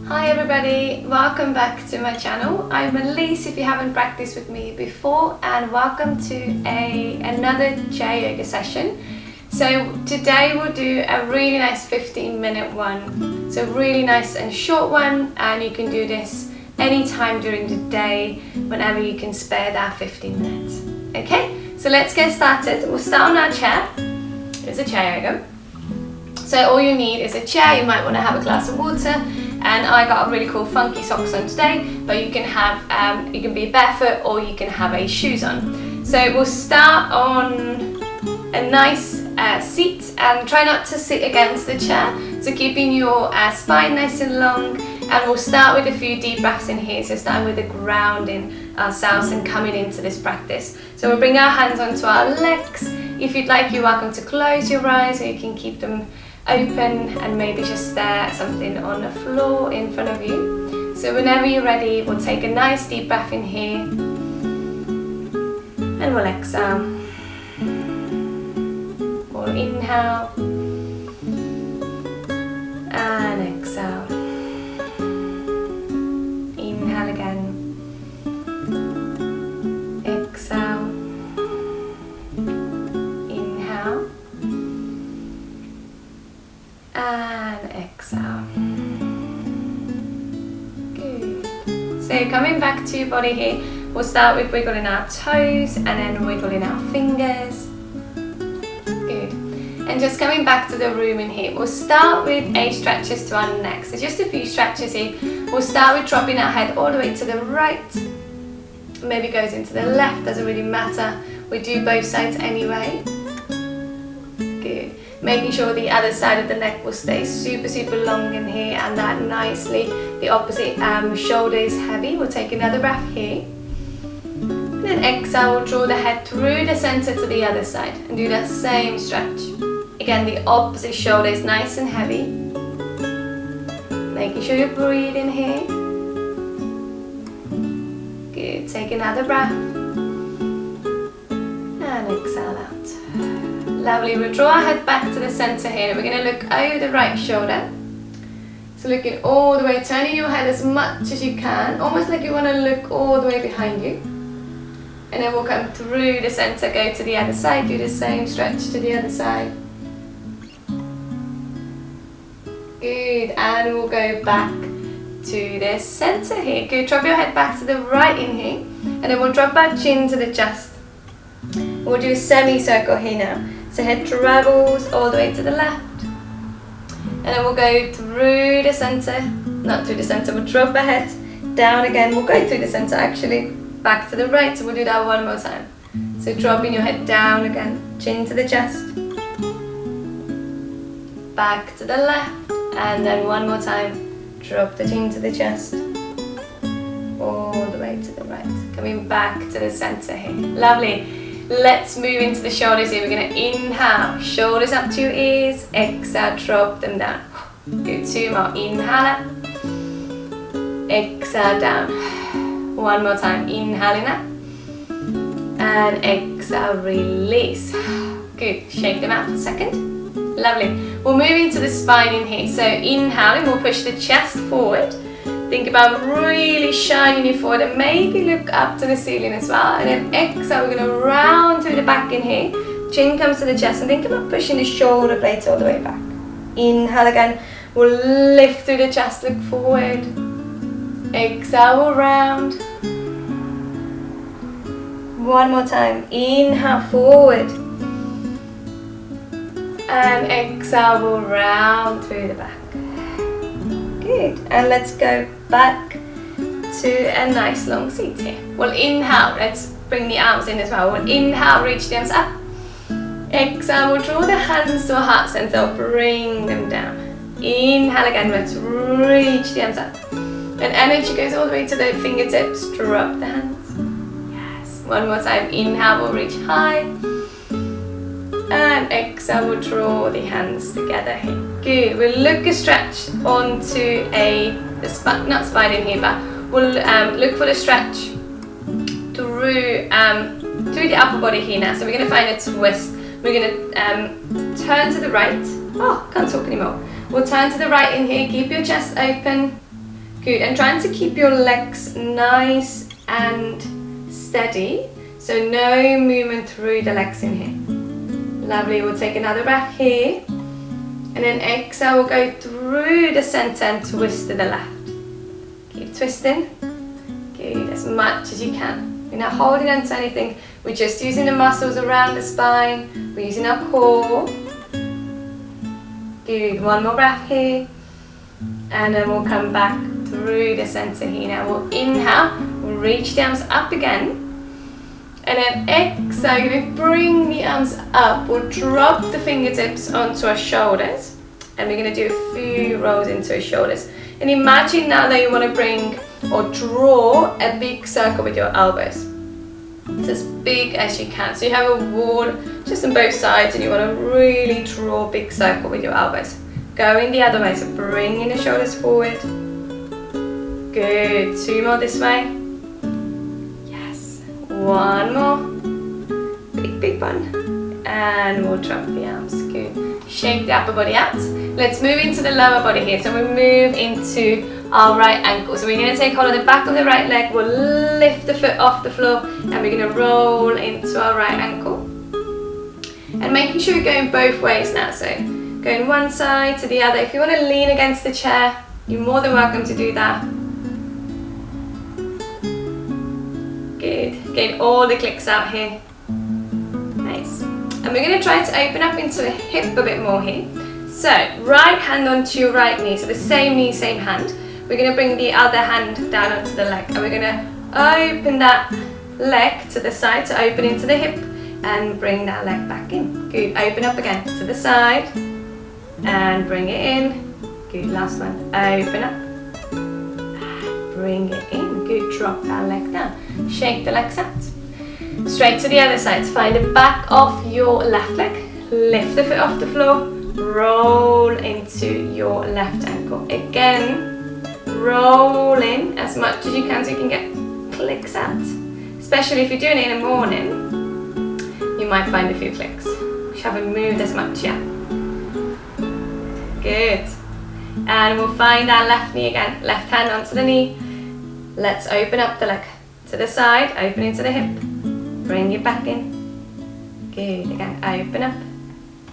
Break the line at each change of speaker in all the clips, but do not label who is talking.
Hi everybody, welcome back to my channel. I'm Elise if you haven't practiced with me before, and welcome to another chair yoga session. So today we'll do a really nice 15-minute one. So really nice and short one, and you can do this anytime during the day, whenever you can spare that 15 minutes. Okay, so let's get started. We'll start on our chair. It's a chair yoga. So all you need is a chair. You might want to have a glass of water. And I got a really cool funky socks on today, but you can have, you can be barefoot or you can have a shoes on. So we'll start on a nice seat, and try not to sit against the chair. So keeping your spine nice and long, and we'll start with a few deep breaths in here. So starting with the grounding ourselves and coming into this practice. So we'll bring our hands onto our legs. If you'd like, you're welcome to close your eyes, or you can keep them open and maybe just stare at something on the floor in front of you. So whenever you're ready, we'll take a nice deep breath in here and we'll exhale. We'll inhale and exhale. Inhale again. Exhale. Inhale. And exhale. Good. So coming back to your body here, we'll start with wiggling our toes and then wiggling our fingers. Good. And just coming back to the room in here, we'll start with 8 stretches to our neck. So just a few stretches here. We'll start with dropping our head all the way to the right. Maybe goes into the left, doesn't really matter. We do both sides anyway. Good. Making sure the other side of the neck will stay super long in here, and that nicely. The opposite shoulder is heavy. We'll take another breath here. And then exhale, we'll draw the head through the center to the other side and do that same stretch. Again, the opposite shoulder is nice and heavy. Making sure you breathe in here. Good. Take another breath. And exhale out. Lovely. We'll draw our head back to the center here. We're going to look over the right shoulder. So looking all the way, turning your head as much as you can, almost like you want to look all the way behind you. And then we'll come through the center, go to the other side, do the same stretch to the other side. Good. And we'll go back to the center here. Good. Drop your head back to the right in here. And then we'll drop our chin to the chest. We'll do a semicircle here now. So head travels all the way to the left. And then we'll go through the center. Not through the center, we'll drop our head down again. We'll go through the center actually. Back to the right, so we'll do that one more time. So dropping your head down again. Chin to the chest. Back to the left. And then one more time. Drop the chin to the chest. All the way to the right. Coming back to the center here. Lovely. Let's move into the shoulders here. We're going to inhale, shoulders up to your ears, exhale, drop them down. Good, 2 more, inhale up, exhale down. One more time, inhaling up, and exhale, release. Good, shake them out for a second. Lovely. We'll move into the spine in here. So inhaling, we'll push the chest forward. Think about really shining your forehead and maybe look up to the ceiling as well. And then exhale, we're going to round through the back in here. Chin comes to the chest, and think about pushing the shoulder blades all the way back. Inhale again. We'll lift through the chest, look forward. Exhale, we'll round. One more time. Inhale, forward. And exhale, we'll round through the back. Good. And let's go back to a nice long seat here. We'll inhale. Let's bring the arms in as well. We'll inhale, reach the arms up. Exhale, we'll draw the hands to our heart center. Bring them down. Inhale again. Let's reach the arms up. And energy goes all the way to the fingertips. Drop the hands. Yes. One more time. Inhale, we'll reach high. And exhale, we'll draw the hands together here. Good. We'll look a stretch onto not spine in here, but we'll look for the stretch through the upper body here now. So we're going to find a twist. We're going to turn to the right. Oh, can't talk anymore. We'll turn to the right in here. Keep your chest open. Good, and trying to keep your legs nice and steady, so no movement through the legs in here. Lovely, we'll take another breath here, and then exhale, we'll go through the center and twist to the left. Keep twisting. Good, as much as you can. We're not holding on to anything, we're just using the muscles around the spine, we're using our core. Good, one more breath here, and then we'll come back through the center here. Now we'll inhale, we'll reach the arms up again, and then exhale, you're going to bring the arms up, we'll drop the fingertips onto our shoulders, and we're going to do a few rolls into our shoulders. And imagine now that you want to bring or draw a big circle with your elbows. It's as big as you can. So you have a wall just on both sides and you want to really draw a big circle with your elbows. Going the other way, so bringing the shoulders forward. Good, 2 more this way. Yes, 1 more. Big one. And we'll drop the arms, good. Shake the upper body out. Let's move into the lower body here. So we move into our right ankle. So we're going to take hold of the back of the right leg, we'll lift the foot off the floor, and we're going to roll into our right ankle. And making sure you're going both ways now, so going one side to the other. If you want to lean against the chair, you're more than welcome to do that. Good, getting all the clicks out here. Nice. And we're going to try to open up into the hip a bit more here. So, right hand onto your right knee, so the same knee, same hand. We're going to bring the other hand down onto the leg, and we're going to open that leg to the side, so open into the hip, and bring that leg back in. Good, open up again to the side, and bring it in. Good, last one, open up, bring it in. Good, drop that leg down, shake the legs out. Straight to the other side, find the back of your left leg, lift the foot off the floor, roll into your left ankle. Again, roll in as much as you can so you can get clicks out. Especially if you're doing it in the morning, you might find a few clicks. You haven't moved as much yet. Good. And we'll find our left knee again. Left hand onto the knee. Let's open up the leg to the side, open into the hip. Bring it back in. Good. Again, open up.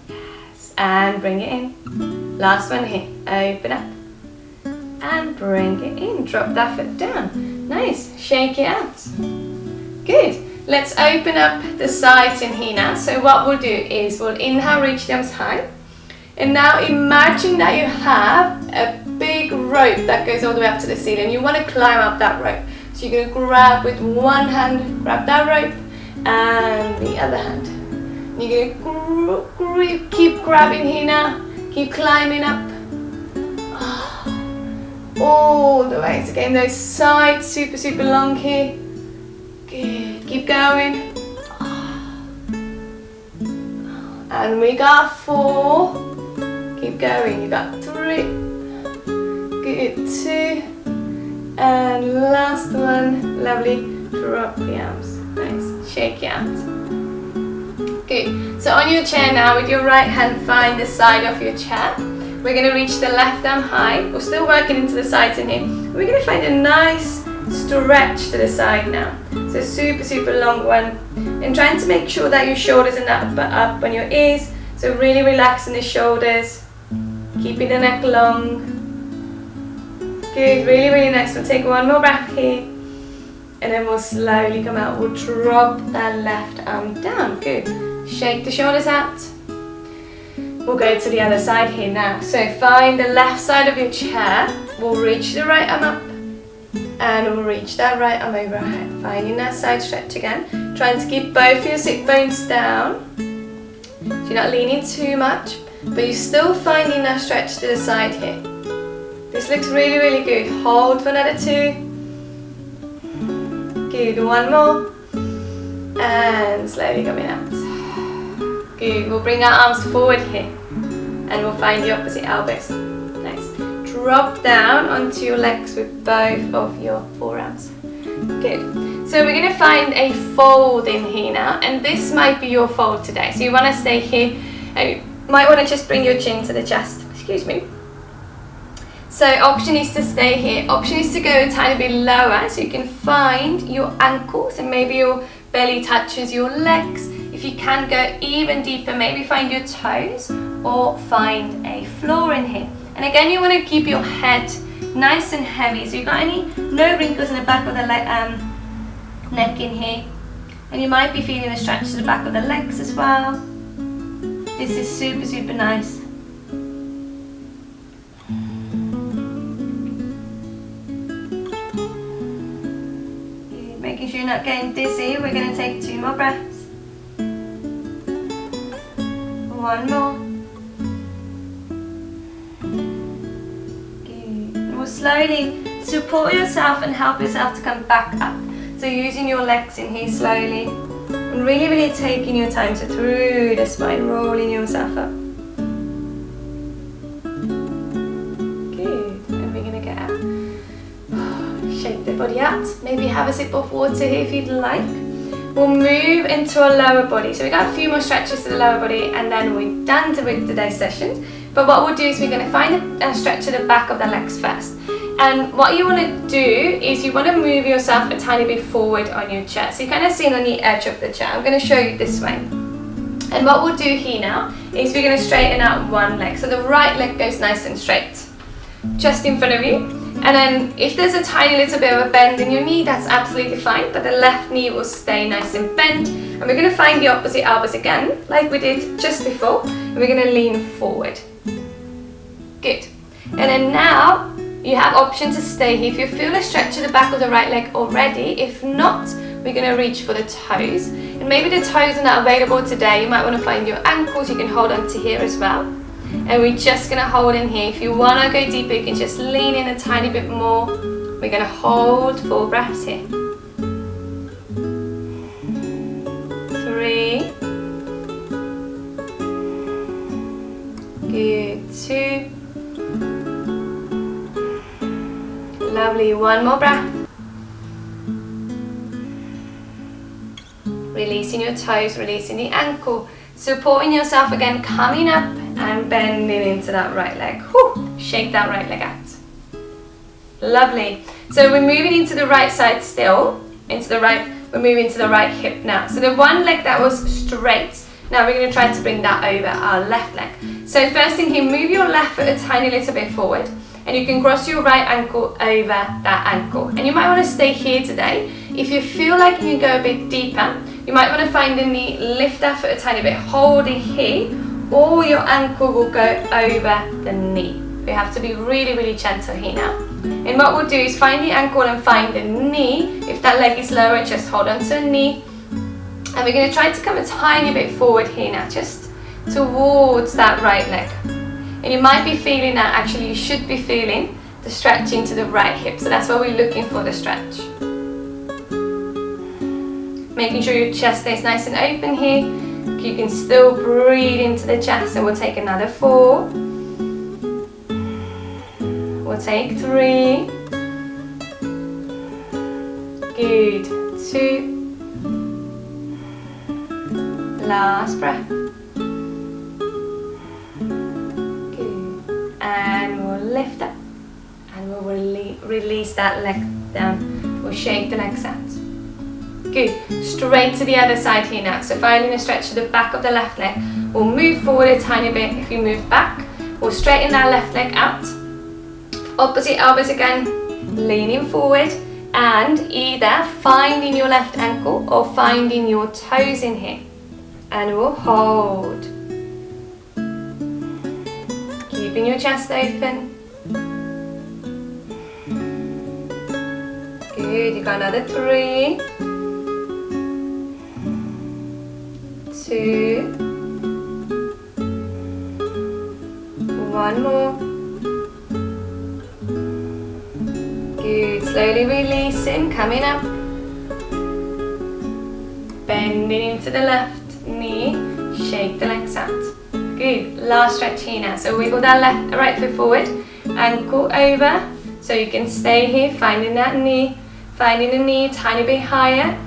Yes. And bring it in. Last one here. Open up. And bring it in. Drop that foot down. Nice. Shake it out. Good. Let's open up the sides in here now. So what we'll do is we'll inhale, reach the arms high. And now imagine that you have a big rope that goes all the way up to the ceiling. You want to climb up that rope. So you're going to grab with one hand, grab that rope, and the other hand. You're going to keep grabbing here now. Keep climbing up. All the way. So getting those sides super, super long here. Good. Keep going. And we got 4. Keep going. You got 3. Good. 2. And last one. Lovely. Drop the arms. Nice. Shake it out. Good. So on your chair now, with your right hand, find the side of your chair. We're going to reach the left arm high. We're still working into the sides in here. We're going to find a nice stretch to the side now. So super, super long one. And trying to make sure that your shoulders are not up on your ears. So really relaxing the shoulders. Keeping the neck long. Good, really, really nice. We'll take one more breath here. And then we'll slowly come out. We'll drop that left arm down. Good. Shake the shoulders out. We'll go to the other side here now. So find the left side of your chair. We'll reach the right arm up. And we'll reach that right arm over our head. Finding that side stretch again. Trying to keep both your sit bones down. So you're not leaning too much. But you're still finding that stretch to the side here. This looks really, really good. Hold for another 2. Good. One more. And slowly coming out. Good. We'll bring our arms forward here. And we'll find the opposite elbows. Nice. Drop down onto your legs with both of your forearms. Good. So we're going to find a fold in here now. And this might be your fold today. So you want to stay here. And you might want to just bring your chin to the chest. Excuse me. So option is to stay here. Option is to go a tiny bit lower so you can find your ankles and maybe your belly touches your legs. If you can go even deeper, maybe find your toes or find a floor in here. And again, you want to keep your head nice and heavy. So you've got no wrinkles in the back of the neck in here. And you might be feeling a stretch to the back of the legs as well. This is super, super nice. Making sure you're not getting dizzy. We're going to take 2 more breaths. 1 more. Good. And we'll slowly support yourself and help yourself to come back up. So using your legs in here slowly. And really, really taking your time. So through the spine, rolling yourself up. Good. And we're going to get out. Shake the body out. Maybe have a sip of water here if you'd like. We'll move into our lower body. So we got a few more stretches to the lower body and then we're done with today's session. But what we'll do is we're going to find a stretch to the back of the legs first. And what you want to do is you want to move yourself a tiny bit forward on your chair. So you're kind of sitting on the edge of the chair. I'm going to show you this way. And what we'll do here now is we're going to straighten out one leg. So the right leg goes nice and straight, just in front of you. And then if there's a tiny little bit of a bend in your knee, that's absolutely fine, but the left knee will stay nice and bent. And we're going to find the opposite elbows again, like we did just before, and we're going to lean forward. Good. And then now you have option to stay here. If you feel a stretch to the back of the right leg already, if not, we're going to reach for the toes. And maybe the toes are not available today, you might want to find your ankles, you can hold on to here as well. And we're just going to hold in here. If you want to go deeper, you can just lean in a tiny bit more. We're going to hold 4 breaths here. 3. Good. 2. Lovely. 1 more breath. Releasing your toes, releasing the ankle. Supporting yourself again, coming up and bending into that right leg. Whew. Shake that right leg out. Lovely. So we're moving into the right side still. We're moving to the right hip now. So the one leg that was straight, now we're going to try to bring that over our left leg. So first thing here, move your left foot a tiny little bit forward. And you can cross your right ankle over that ankle. And you might want to stay here today. If you feel like you can go a bit deeper, you might want to find the knee, lift that foot a tiny bit, hold it here, or your ankle will go over the knee. We have to be really, really gentle here now. And what we'll do is find the ankle and find the knee. If that leg is lower, just hold on to the knee. And we're going to try to come a tiny bit forward here now, just towards that right leg. And you might be feeling that, actually you should be feeling the stretching to the right hip. So that's what we're looking for, the stretch. Making sure your chest stays nice and open here. You can still breathe into the chest, and we'll take another 4. We'll take 3. Good. 2. Last breath. And we'll lift up and we'll release that leg down. We'll shake the legs out. Good. Straight to the other side here now. So finding a stretch to the back of the left leg. We'll move forward a tiny bit. If you move back, we'll straighten that left leg out. Opposite elbows again, leaning forward and either finding your left ankle or finding your toes in here. And we'll hold. Keeping your chest open. Good, you got another 3, 2, 1 more. Good, slowly releasing, coming up. Bending into the left knee, shake the legs out. Good, last stretch here now. So wiggle that right foot forward, ankle over. So you can stay here, finding that knee, finding the knee a tiny bit higher,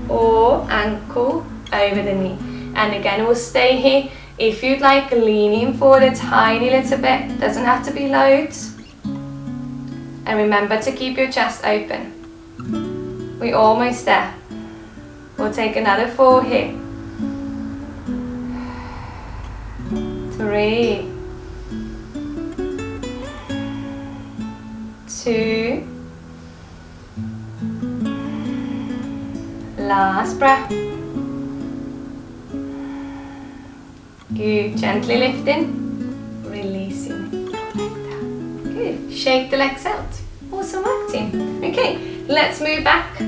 or ankle over the knee. And again, we'll stay here. If you'd like, leaning forward a tiny little bit, doesn't have to be loads. And remember to keep your chest open. We're almost there. We'll take another 4 here. 3, 2, last breath. Good, gently lifting, releasing. Good, shake the legs out. Awesome work, team. Okay, let's move back.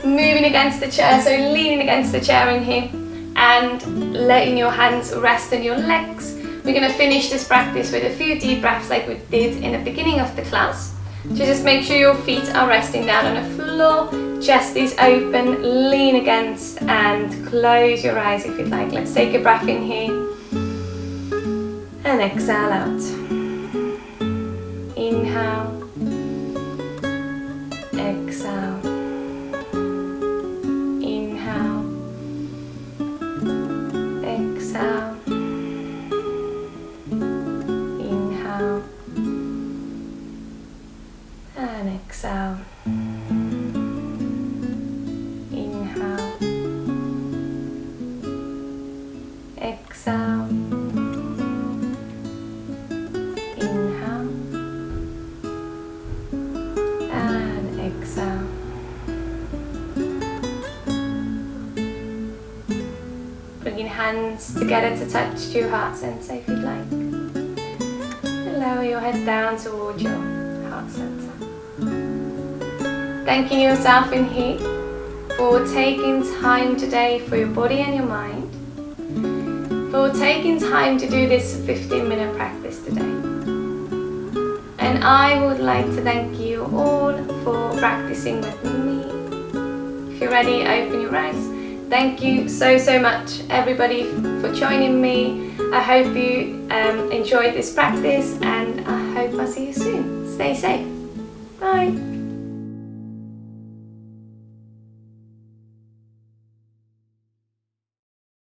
Moving against the chair, so leaning against the chair in here and letting your hands rest on your legs. We're going to finish this practice with a few deep breaths like we did in the beginning of the class. So just make sure your feet are resting down on the floor, chest is open, lean against and close your eyes if you'd like. Let's take a breath in here and exhale out. Inhale, exhale, inhale, exhale, inhale, and exhale. Inhale, exhale, inhale, and exhale. Bringing hands together to touch your heart center if you'd like. And lower your head down towards your heart center. Thanking yourself in here for taking time today for your body and your mind, for taking time to do this 15-minute practice today. And I would like to thank you all for practicing with me. If you're ready, open your eyes. Thank you so much everybody for joining me. I hope you enjoyed this practice and I hope I'll see you soon. Stay safe. Bye.